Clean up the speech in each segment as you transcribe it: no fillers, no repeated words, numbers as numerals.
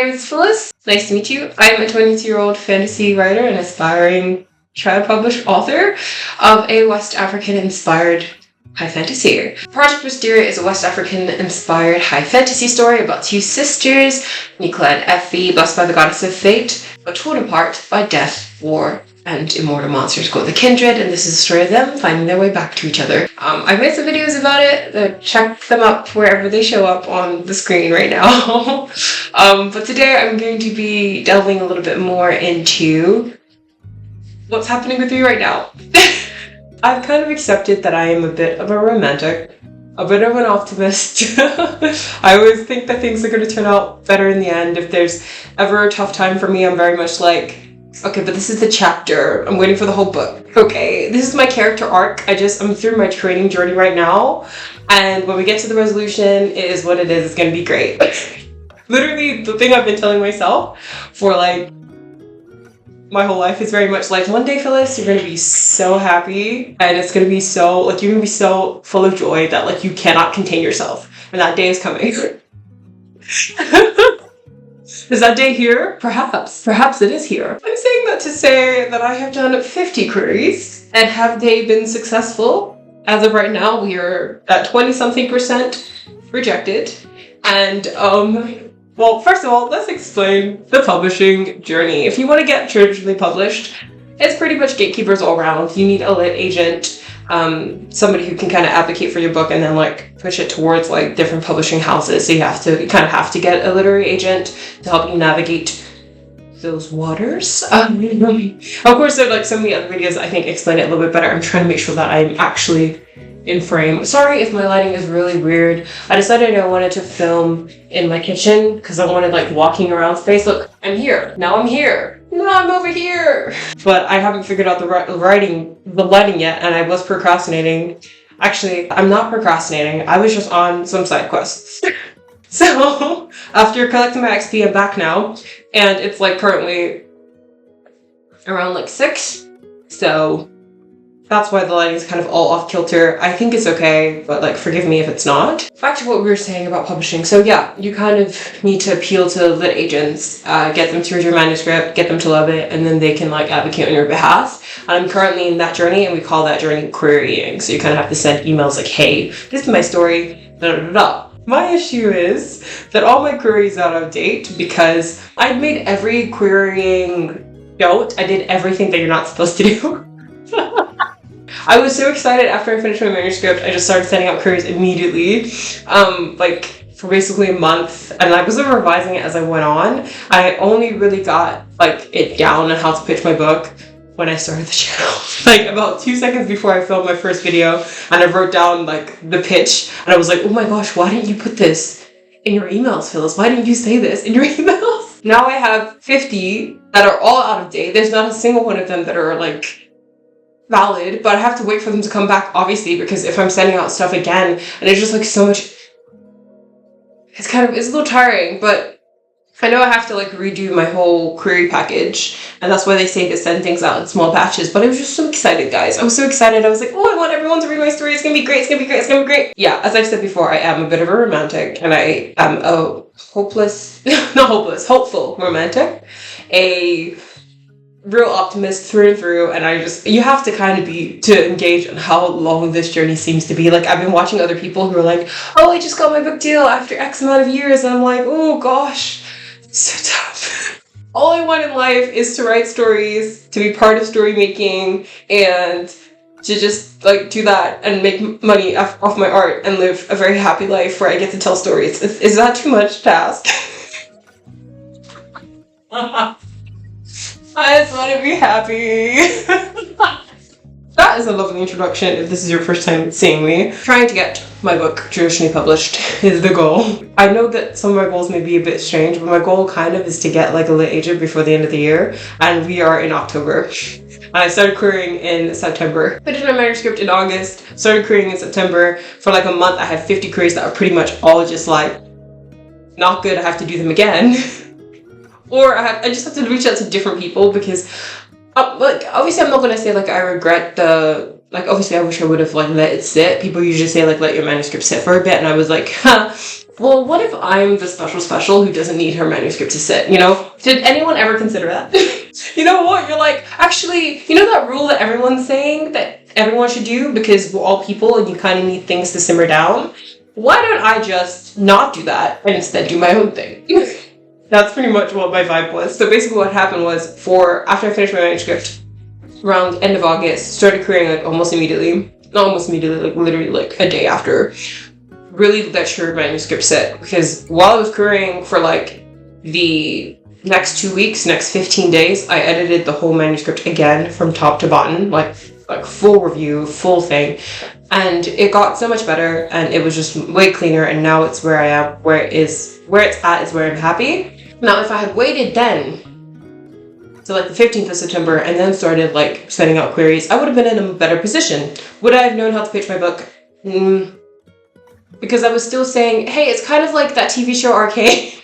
name is Phyllis. Nice to meet you. I'm a 22-year-old fantasy writer and aspiring child-published author of a West African-inspired high fantasy. Project Wisteria is a West African-inspired high fantasy story about two sisters, Nicola and Effie, blessed by the goddess of fate, but torn apart by death, war, and immortal monsters called the Kindred, and this is the story of them finding their way back to each other. I've made some videos about it. Check them up wherever they show up on the screen right now. But today I'm going to be delving a little bit more into what's happening with me right now. I've kind of accepted that I am a bit of a romantic, a bit of an optimist. I always think that things are going to turn out better in the end. If there's ever a tough time for me, I'm very much like, okay, but this is the chapter. I'm waiting for the whole book. Okay, this is my character arc. I'm through my training journey right now. And when we get to the resolution, it is what it is. It's going to be great. Literally, the thing I've been telling myself for like my whole life is very much like, one day, Phyllis, you're going to be so happy. And it's going to be so, like, you're going to be so full of joy that like you cannot contain yourself. And that day is coming. Is that day here? Perhaps. Perhaps it is here. I'm saying that to say that I have done 50 queries. And have they been successful? As of right now, we are at 20-something% rejected. And, well, first of all, let's explain the publishing journey. If you want to get traditionally published, it's pretty much gatekeepers all around. You need a lit agent, somebody who can kind of advocate for your book and then like push it towards like different publishing houses. So you kind of have to get a literary agent to help you navigate those waters. Of course, there are like so many other videos I think explain it a little bit better. I'm trying to make sure that I'm actually in frame. Sorry if my lighting is really weird. I decided I wanted to film in my kitchen because I wanted like walking around space. Look, I'm here. Now I'm here. No, I'm over here. But I haven't figured out the lighting yet, and I was procrastinating. Actually, I'm not procrastinating. I was just on some side quests. So after collecting my XP, I'm back now, and it's like currently around like 6. So that's why the lighting is kind of all off kilter. I think it's okay, but like forgive me if it's not. Back to what we were saying about publishing. So yeah, you kind of need to appeal to lit agents, get them to read your manuscript, get them to love it, and then they can like advocate on your behalf. I'm currently in that journey, and we call that journey querying. So you kind of have to send emails like, hey, this is my story, da da da da. My issue is that all my queries are out of date because I made every querying note. I did everything that you're not supposed to do. I was so excited after I finished my manuscript. I just started sending out queries immediately, like for basically a month, and I was revising it as I went on. I only really got like it down on how to pitch my book when I started the channel. Like about 2 seconds before I filmed my first video, and I wrote down like the pitch, and I was like, oh my gosh, why didn't you put this in your emails, Phyllis? Why didn't you say this in your emails? Now I have 50 that are all out of date. There's not a single one of them that are like valid, but I have to wait for them to come back, obviously, because if I'm sending out stuff again, and it's just like so much, it's a little tiring, but I know I have to like redo my whole query package, and that's why they say to send things out in small batches. But I was just so excited, guys. I was so excited. I was like, oh, I want everyone to read my story. It's gonna be great. It's gonna be great. It's gonna be great. Yeah, as I've said before, I am a bit of a romantic, and I am a hopeful romantic, a real optimist through and through, and you have to kind of be to engage on how long this journey seems to be. Like I've been watching other people who are like, oh, I just got my book deal after X amount of years, and I'm like, oh gosh, so tough. All I want in life is to write stories, to be part of story making, and to just like do that and make money off my art and live a very happy life where I get to tell stories. Is that too much to ask? I just want to be happy. That is a lovely introduction if this is your first time seeing me. Trying to get my book traditionally published is the goal. I know that some of my goals may be a bit strange, but my goal kind of is to get like a lit agent before the end of the year, and we are in October. And I started querying in September. I did my manuscript in August, started querying in September. For like a month, I had 50 queries that are pretty much all just like, not good, I have to do them again. Or I just have to reach out to different people because, like, obviously I'm not gonna say like I regret obviously I wish I would have like let it sit. People usually say like let your manuscript sit for a bit, and I was like, huh, Well, what if I'm the special who doesn't need her manuscript to sit, you know? Did anyone ever consider that? You know what? You're like, actually, you know that rule that everyone's saying that everyone should do because we're all people and you kind of need things to simmer down? Why don't I just not do that and instead do my own thing? That's pretty much what my vibe was. So basically what happened was after I finished my manuscript, around end of August, started querying like almost immediately. Not almost immediately, like literally like a day after. Really let your manuscript sit, because while I was querying for like the next 2 weeks, next 15 days, I edited the whole manuscript again from top to bottom, like full review, full thing, and it got so much better and it was just way cleaner, and now it's where I am, where it's at is where I'm happy. Now if I had waited then to like the 15th of September and then started like sending out queries, I would have been in a better position. Would I have known how to pitch my book? Because I was still saying, hey, it's kind of like that TV show Arcade,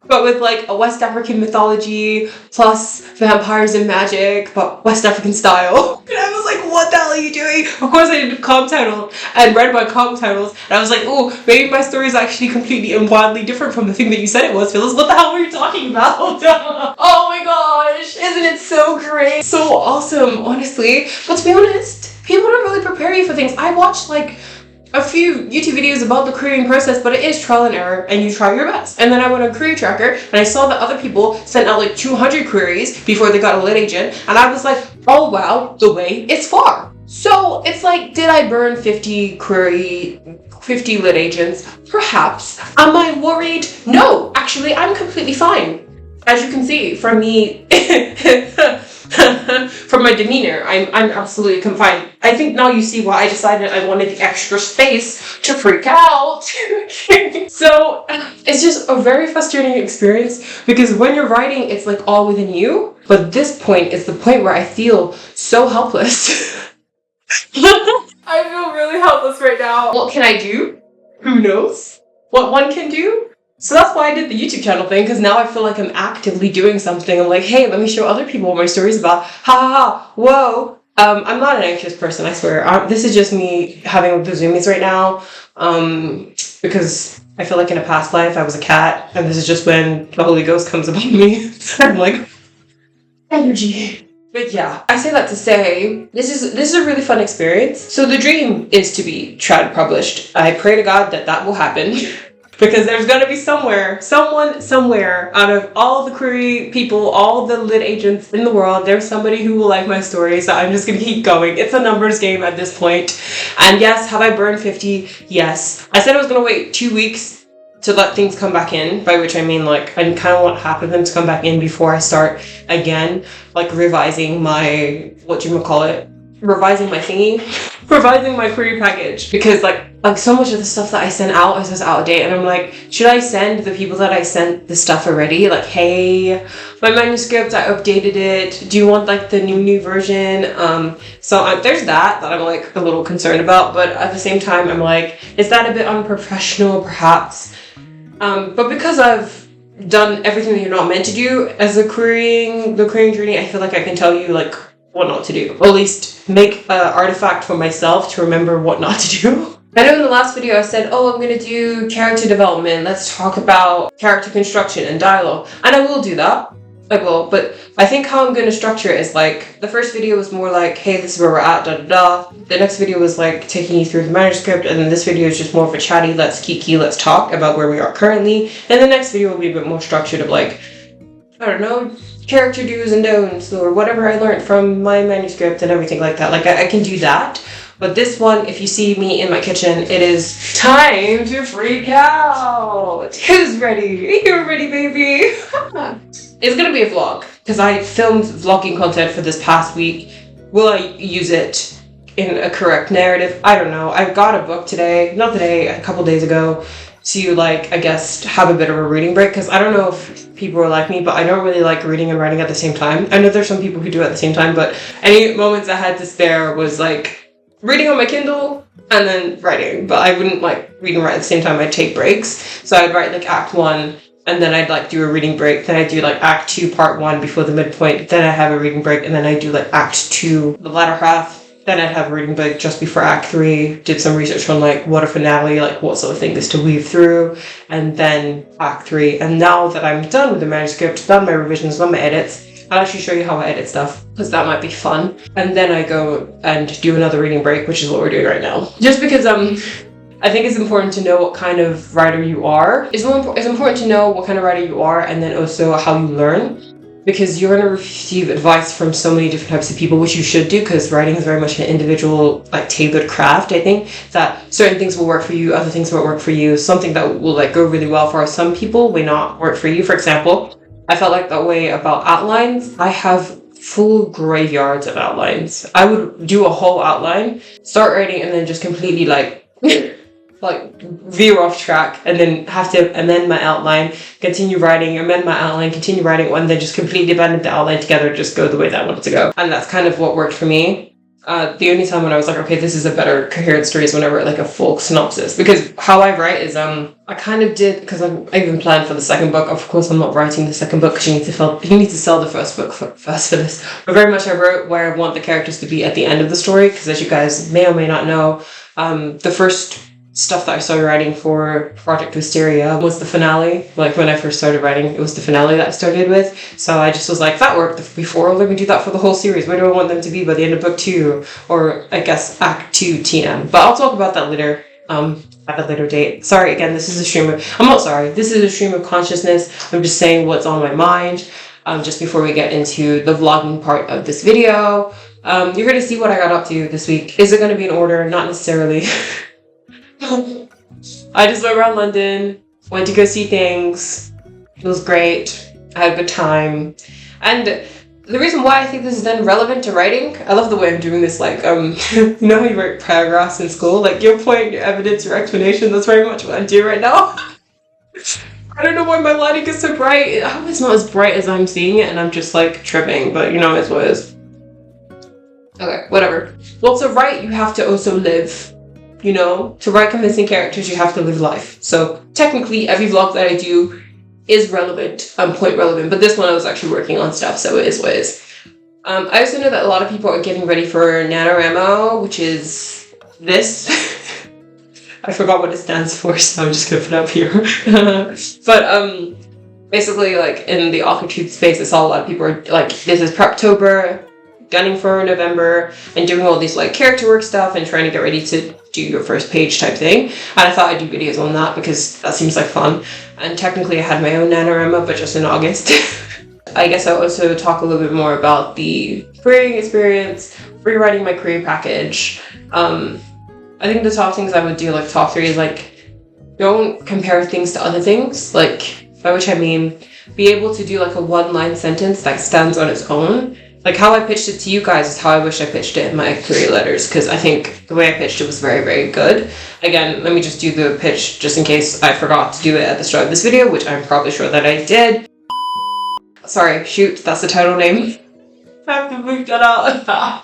but with like a West African mythology plus vampires and magic, but West African style. And I was like, what the hell are you doing? Of course I did comp title and read my comp titles, and I was like, oh, maybe my story is actually completely and wildly different from the thing that you said it was, Phyllis. What the hell were you talking about? Oh my gosh, isn't it so great? So awesome, honestly. But to be honest, people don't really prepare you for things. I watched like a few YouTube videos about the querying process, but it is trial and error and you try your best. And then I went on Query Tracker and I saw that other people sent out like 200 queries before they got a lit agent, and I was like, oh wow, the way is far. So it's like, did I burn 50 lit agents? Perhaps. Am I worried? No, actually I'm completely fine. As you can see from me, from my demeanor, I'm absolutely confined. I think now you see why I decided I wanted the extra space to freak out. So it's just a very frustrating experience, because when you're writing, it's like all within you. But this point is the point where I feel so helpless. I feel really helpless right now. What can I do? Who knows what one can do? So that's why I did the YouTube channel thing, because now I feel like I'm actively doing something. I'm like, hey, let me show other people what my story's about. Ha ha ha, whoa. I'm not an anxious person, I swear. This is just me having the zoomies right now, because I feel like in a past life I was a cat, and this is just when the Holy Ghost comes upon me. I'm like, energy. But yeah, I say that to say, this is a really fun experience. So the dream is to be trad published. I pray to God that that will happen. Because there's gonna be someone somewhere out of all the query people, all the lit agents in the world, there's somebody who will like my story, so I'm just gonna keep going. It's a numbers game at this point. And yes, have I burned 50? Yes. I said I was gonna wait 2 weeks to let things come back in, by which I mean like I kind of want half of them to come back in before I start again, like revising my, revising my thingy, revising my query package, because like so much of the stuff that I sent out is just out of date, and I'm like, should I send the people that I sent the stuff already? Like, hey, my manuscript, I updated it. Do you want like the new version? So there's that I'm like a little concerned about, but at the same time, I'm like, is that a bit unprofessional, perhaps? But because I've done everything that you're not meant to do as the querying journey, I feel like I can tell you like what not to do, or at least make an artifact for myself to remember what not to do. I know in the last video I said, oh, I'm going to do character development, let's talk about character construction and dialogue, and I will do that. I will, but I think how I'm going to structure it is like, the first video was more like, hey, this is where we're at, da da da. The next video was like taking you through the manuscript, and then this video is just more of a chatty, let's talk about where we are currently, and the next video will be a bit more structured of like, I don't know, character do's and don'ts, or whatever I learned from my manuscript and everything like that. Like I can do that. But this one, if you see me in my kitchen, it is time to freak out. Who's ready? You're ready, baby. It's gonna be a vlog, because I filmed vlogging content for this past week. Will I use it in a correct narrative? I don't know. I got a book today, not today, a couple days ago, to like, I guess, have a bit of a reading break, because I don't know if people are like me, but I don't really like reading and writing at the same time. I know there's some people who do it at the same time, but any moments I had to spare was like reading on my Kindle and then writing. But I wouldn't like read and write at the same time. I'd take breaks. So I'd write like act 1, and then I'd like do a reading break. Then I'd do like act 2 part 1 before the midpoint. Then I have a reading break, and then I do like act 2, the latter half, Then I'd have a reading break just before Act 3, did some research on like what a finale, like what sort of thing is to weave through, and then Act 3. And now that I'm done with the manuscript, done my revisions, done my edits, I'll actually show you how I edit stuff, because that might be fun. And then I go and do another reading break, which is what we're doing right now. Just because I think it's important to know what kind of writer you are. It's important to know what kind of writer you are, and then also how you learn. Because you're going to receive advice from so many different types of people, which you should do, because writing is very much an individual, like tailored craft. I think that certain things will work for you, other things won't work for you. Something that will like go really well for some people may not work for you. For example, I felt like that way about outlines. I have full graveyards of outlines. I would do a whole outline, start writing, and then just completely like veer off track, and then have to amend my outline, continue writing, amend my outline, continue writing, and then just completely abandon the outline together, just go the way that I wanted to go. And that's kind of what worked for me. The only time when I was like, okay, this is a better coherent story is when I wrote like a full synopsis. Because how I write is, I kind of did, because I even planned for the second book. Of course, I'm not writing the second book because you need to sell the first book first for this. But very much I wrote where I want the characters to be at the end of the story, because as you guys may or may not know, the first stuff that I started writing for Project Wisteria was the finale. Like when I first started writing, it was the finale that I started with. So I just was like, that worked before, let me do that for the whole series. Where do I want them to be by the end of book 2? Or I guess Act 2 TM. But I'll talk about that later, at a later date. Sorry, again, this is a stream of, this is a stream of consciousness. I'm just saying what's on my mind, just before we get into the vlogging part of this video. You're going to see what I got up to this week. Is it going to be in order? Not necessarily. I just went around London, went to go see things. It was great. I had a good time. And the reason why I think this is then relevant to writing, I love the way I'm doing this, like, you know how you write paragraphs in school? Like, your point, your evidence, your explanation, that's very much what I'm doing right now. I don't know why my lighting is so bright. I hope it's not as bright as I'm seeing it and I'm just, like, tripping, but you know, it's what it is. Okay, whatever. Well, to write, you have to also live. You know, to write convincing characters, you have to live life. So technically, every vlog that I do is relevant, point relevant. But this one I was actually working on stuff, so it is what it is. I also know that a lot of people are getting ready for NaNoWriMo, which is this. I forgot what it stands for, so I'm just gonna put it up here. But basically, like in the author truth space, I saw a lot of people are like, this is Preptober, gunning for November, and doing all these like character work stuff and trying to get ready to do your first page type thing. And I thought I'd do videos on that because that seems like fun. And technically I had my own NaNoWriMo, but just in August. I guess I'll also talk a little bit more about the querying experience, rewriting my query package. I think the top things I would do, like top 3, is like, don't compare things to other things. Like, by which I mean, be able to do like a one-line sentence that stands on its own. Like how I pitched it to you guys is how I wish I pitched it in my query letters, because I think the way I pitched it was very, very good. Again, let me just do the pitch just in case I forgot to do it at the start of this video, which I'm probably sure that I did. Sorry, shoot, that's the title name. I have to move that out.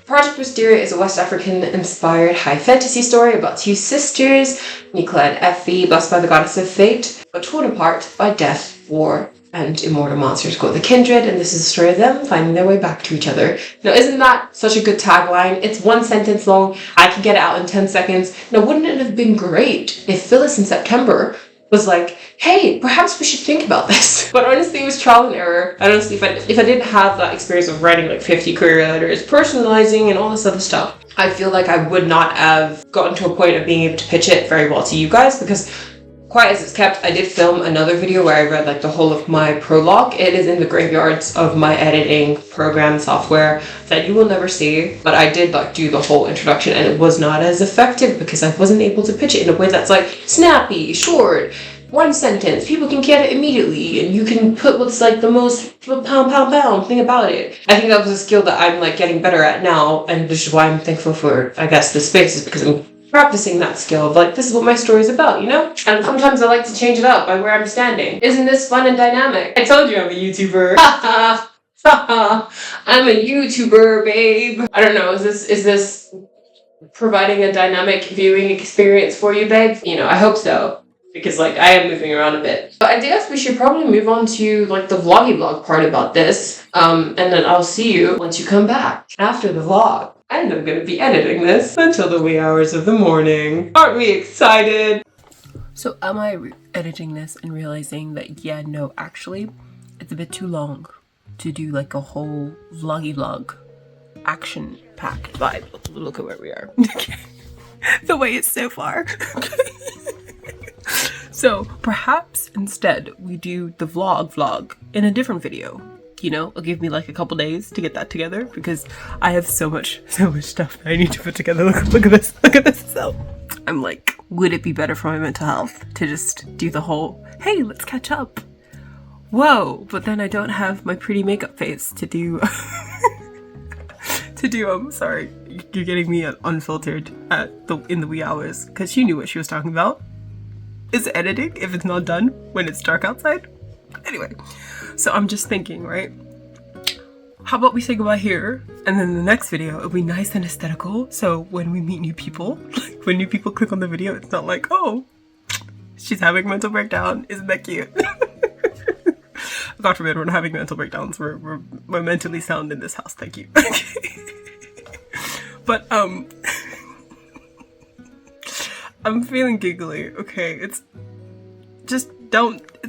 Project Wisteria is a West African-inspired high fantasy story about 2 sisters, Nicola and Effie, blessed by the goddess of fate, but torn apart by death, war, and immortal monsters called the Kindred, and this is the story of them finding their way back to each other. Now, isn't that such a good tagline? It's 1 sentence long. I can get it out in 10 seconds. Now, wouldn't it have been great if Phyllis in September was like, hey, perhaps we should think about this? But honestly, it was trial and error. And honestly, if I didn't have that experience of writing like 50 query letters, personalizing, and all this other stuff, I feel like I would not have gotten to a point of being able to pitch it very well to you guys, because quiet as it's kept, I did film another video where I read like the whole of my prologue. It is in the graveyards of my editing program software that you will never see, but I did like do the whole introduction, and it was not as effective because I wasn't able to pitch it in a way that's like snappy, short, 1 sentence, people can get it immediately, and you can put what's like the most pound thing about it. I think that was a skill that I'm like getting better at now, and which is why I'm thankful for, I guess, this space, is because I'm practicing that skill of like, this is what my story is about, you know? And sometimes I like to change it up by where I'm standing. Isn't this fun and dynamic? I told you I'm a YouTuber. I'm a YouTuber, babe. I don't know, is this providing a dynamic viewing experience for you, babe? You know, I hope so, because like I am moving around a bit. But I guess we should probably move on to like the vloggy vlog part about this. And then I'll see you once you come back after the vlog. And I'm gonna be editing this until the wee hours of the morning. Aren't we excited? So am I editing this and realizing that, yeah, no, actually, it's a bit too long to do like a whole vlog action-packed vibe. Look at where we are. The way it's so far. So perhaps instead we do the vlog in a different video. You know, it'll give me like a couple days to get that together because I have so much stuff that I need to put together. Look at this. So I'm like, would it be better for my mental health to just do the whole, hey, let's catch up? Whoa, but then I don't have my pretty makeup face to do, sorry, you're getting me unfiltered in the wee hours because she knew what she was talking about. Is editing if it's not done when it's dark outside? Anyway, so I'm just thinking, right? How about we say goodbye here, and then the next video, it'll be nice and aesthetical, so when we meet new people, like when new people click on the video, it's not like, oh, she's having a mental breakdown, isn't that cute? God forbid we're not having mental breakdowns, we're mentally sound in this house, thank you. But, I'm feeling giggly, okay? It's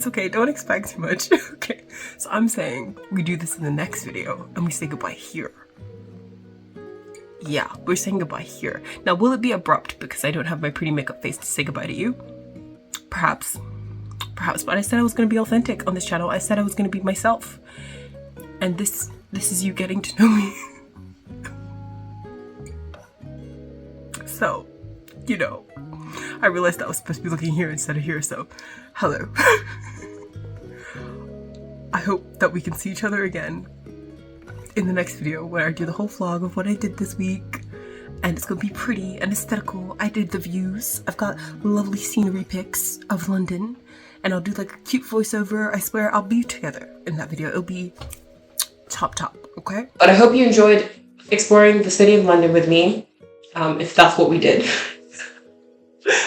okay, don't expect too much, okay? So I'm saying we do this in the next video and we say goodbye here. Yeah, we're saying goodbye here. Now, will it be abrupt because I don't have my pretty makeup face to say goodbye to you? Perhaps, but I said I was gonna be authentic on this channel. I said I was gonna be myself. And this is you getting to know me. So, you know, I realized I was supposed to be looking here instead of here, so hello. I hope that we can see each other again in the next video where I do the whole vlog of what I did this week, and it's gonna be pretty and aesthetical. I did the views. I've got lovely scenery pics of London, and I'll do like a cute voiceover. I swear I'll be together in that video. It'll be top, okay? But I hope you enjoyed exploring the city of London with me, if that's what we did.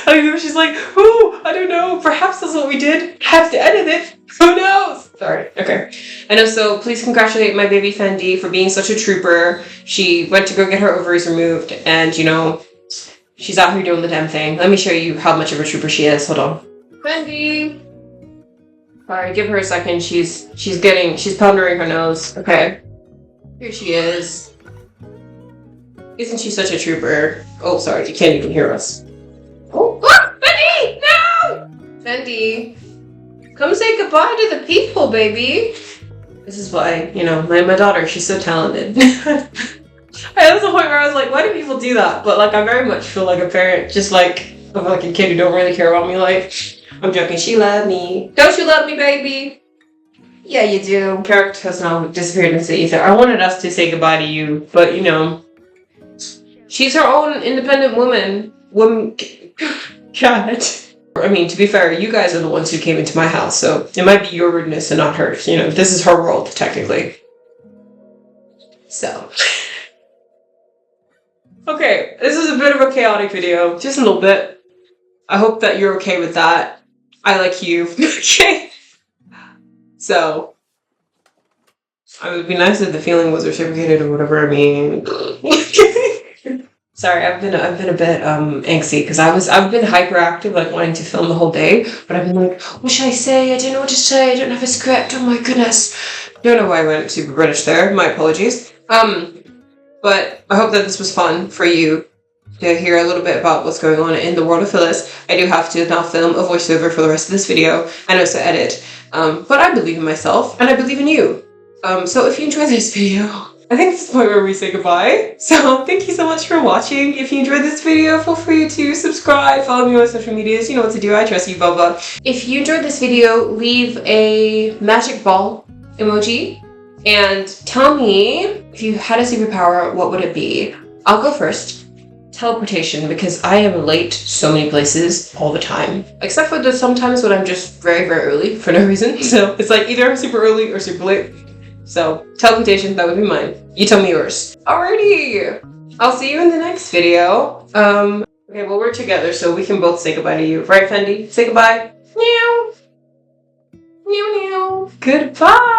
I don't know, she's like, ooh, I don't know, perhaps that's what we did. Have to edit it. Who knows? Sorry, okay. And also, please congratulate my baby Fendi for being such a trooper. She went to go get her ovaries removed, and you know, she's out here doing the damn thing. Let me show you how much of a trooper she is. Hold on. Fendi! Sorry, give her a second. She's powdering her nose. Okay. Here she is. Isn't she such a trooper? Oh, sorry, you can't even hear us. Oh, ah, Fendi! No! Fendi, come say goodbye to the people, baby. This is why, you know, my daughter, she's so talented. I was the point where I was like, why do people do that? But like, I very much feel like a parent, just like of like a kid who don't really care about me. Like, I'm joking, she loved me. Don't you love me, baby? Yeah, you do. Character has now disappeared into the ether. I wanted us to say goodbye to you, but you know, she's her own independent woman. God. I mean, to be fair, you guys are the ones who came into my house, so it might be your rudeness and not hers. You know, this is her world, technically. So. Okay, this is a bit of a chaotic video. Just a little bit. I hope that you're okay with that. I like you. Okay. So. It would be nice if the feeling was reciprocated or whatever, I mean. Sorry, I've been a bit angsty because I've been hyperactive, like wanting to film the whole day, but I've been like, what should I say? I don't know what to say. I don't have a script. Oh my goodness. Don't know why I went super British there. My apologies. But I hope that this was fun for you to hear a little bit about what's going on in the world of Phyllis. I do have to now film a voiceover for the rest of this video and also edit. But I believe in myself and I believe in you. So if you enjoyed this video, I think this is the point where we say goodbye. So thank you so much for watching. If you enjoyed this video, feel free to subscribe, follow me on social medias. You know what to do. I trust you, blah, blah. If you enjoyed this video, leave a magic ball emoji and tell me if you had a superpower, what would it be? I'll go first. Teleportation, because I am late so many places all the time. Except for the sometimes when I'm just very, very early for no reason. So it's like either I'm super early or super late. So, teleportation, that would be mine. You tell me yours. Alrighty! I'll see you in the next video. Okay, well, we're together, so we can both say goodbye to you. Right, Fendi? Say goodbye. Meow. Meow, meow. Goodbye!